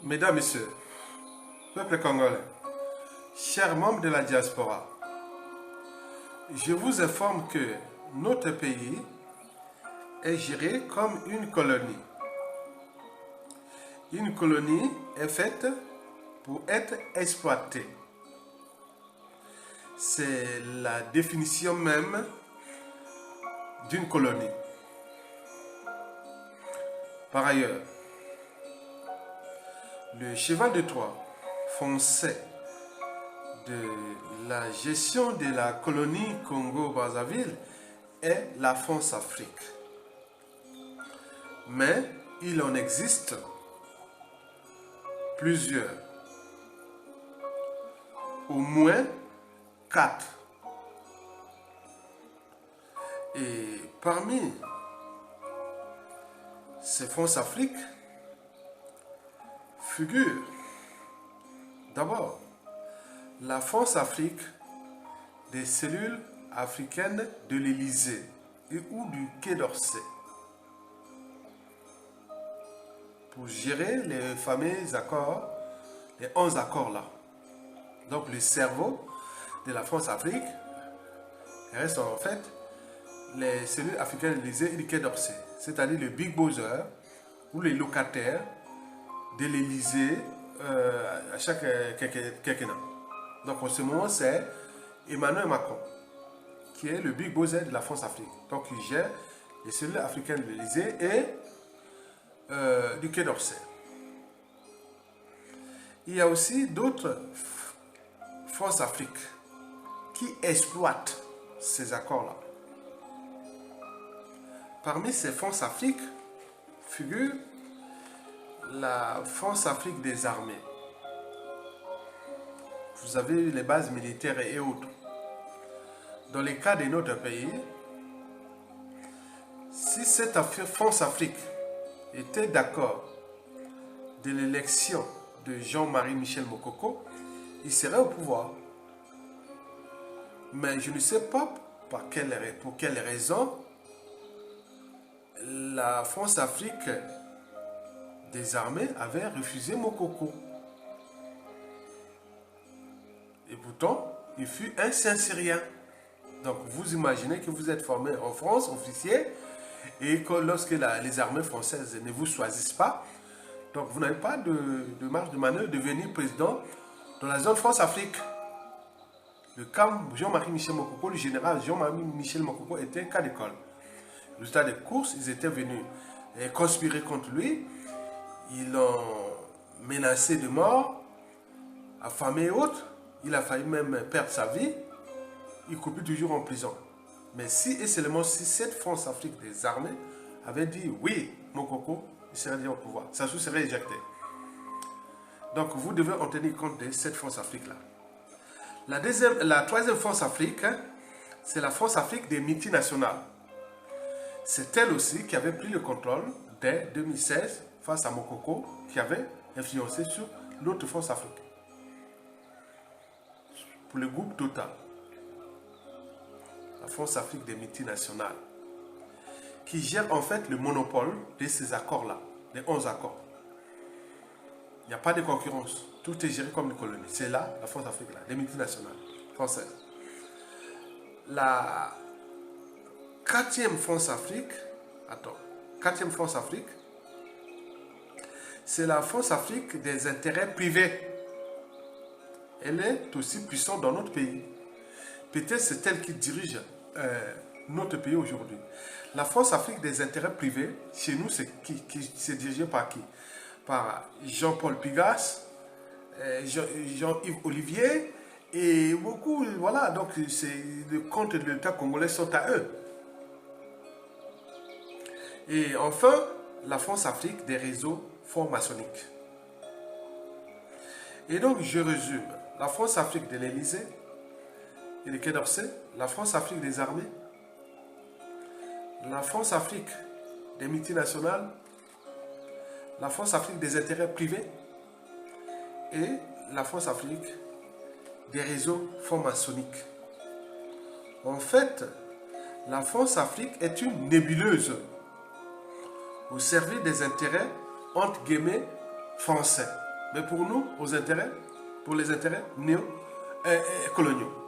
Mesdames, Messieurs, peuple congolais, chers membres de la diaspora, je vous informe que notre pays est géré comme une colonie. Une colonie est faite pour être exploitée. C'est la définition même d'une colonie. Par ailleurs, le cheval de Troie foncé de la gestion de la colonie Congo-Brazzaville est la France-Afrique. Mais il en existe plusieurs, au moins 4. Et parmi ces France-Afrique figure d'abord la France-Afrique des cellules africaines de l'Élysée et ou du Quai d'Orsay pour gérer les fameux accords, les 11 accords là. Donc le cerveau de la France-Afrique reste en fait les cellules africaines de l'Élysée et du Quai d'Orsay, c'est-à-dire le Big Brother ou les locataires de l'Élysée à chaque quinquennat. Donc en ce moment, c'est Emmanuel Macron qui est le Big Brother de la France-Afrique. Donc il gère les cellules africaines de l'Élysée et du Quai d'Orsay. Il y a aussi d'autres France-Afrique qui exploitent ces accords-là. Parmi ces France-Afrique figure la France-Afrique des armées. Vous avez les bases militaires et autres. Dans le cas de notre pays, si cette France-Afrique était d'accord de l'élection de Jean-Marie Michel Mokoko, il serait au pouvoir. Mais je ne sais pas pour quelle raison la France-Afrique des armées avait refusé Mokoko. Et pourtant, il fut un Saint-Syrien. Donc vous imaginez que vous êtes formé en France, officier, et que lorsque les armées françaises ne vous choisissent pas, donc vous n'avez pas de marge de manœuvre de devenir président dans la zone France-Afrique. Le cas Jean-Marie Michel Mokoko, le général Jean-Marie Michel Mokoko était un cas d'école. Le résultat des courses, ils étaient venus conspirer contre lui. Ils l'ont menacé de mort, affamé et autres. Il a failli même perdre sa vie. Il coupait toujours en prison. Mais si et seulement si cette France-Afrique des armées avait dit oui, Mokoko, il serait déjà au pouvoir. Sa sous serait éjecté. Donc vous devez en tenir compte de cette France-Afrique-là. La troisième France-Afrique, c'est la France-Afrique des multinationales. C'est elle aussi qui avait pris le contrôle dès 2016 face à Mokoko, qui avait influencé sur l'autre France-Afrique. Pour le groupe Total. La France-Afrique des multinationales. Qui gère en fait le monopole de ces accords-là, les 11 accords. Il n'y a pas de concurrence. Tout est géré comme une colonie. C'est là, la France-Afrique, là, les multinationales françaises. La quatrième France-Afrique, c'est la France-Afrique des intérêts privés. Elle est aussi puissante dans notre pays. Peut-être c'est elle qui dirige notre pays aujourd'hui. La France-Afrique des intérêts privés, chez nous, c'est dirigé par qui? Par Jean-Paul Pigas, Jean-Yves Olivier et beaucoup, voilà, donc les comptes de l'État congolais sont à eux. Et enfin, la France-Afrique des réseaux francs-maçonniques. Et donc, je résume. La France-Afrique de l'Élysée et le Quai d'Orsay, la France-Afrique des armées, la France-Afrique des multinationales, la France-Afrique des intérêts privés et la France-Afrique des réseaux francs-maçonniques. En fait, la France-Afrique est une nébuleuse au service des intérêts, entre guillemets, français. mais pour nous, pour les intérêts néo-coloniaux.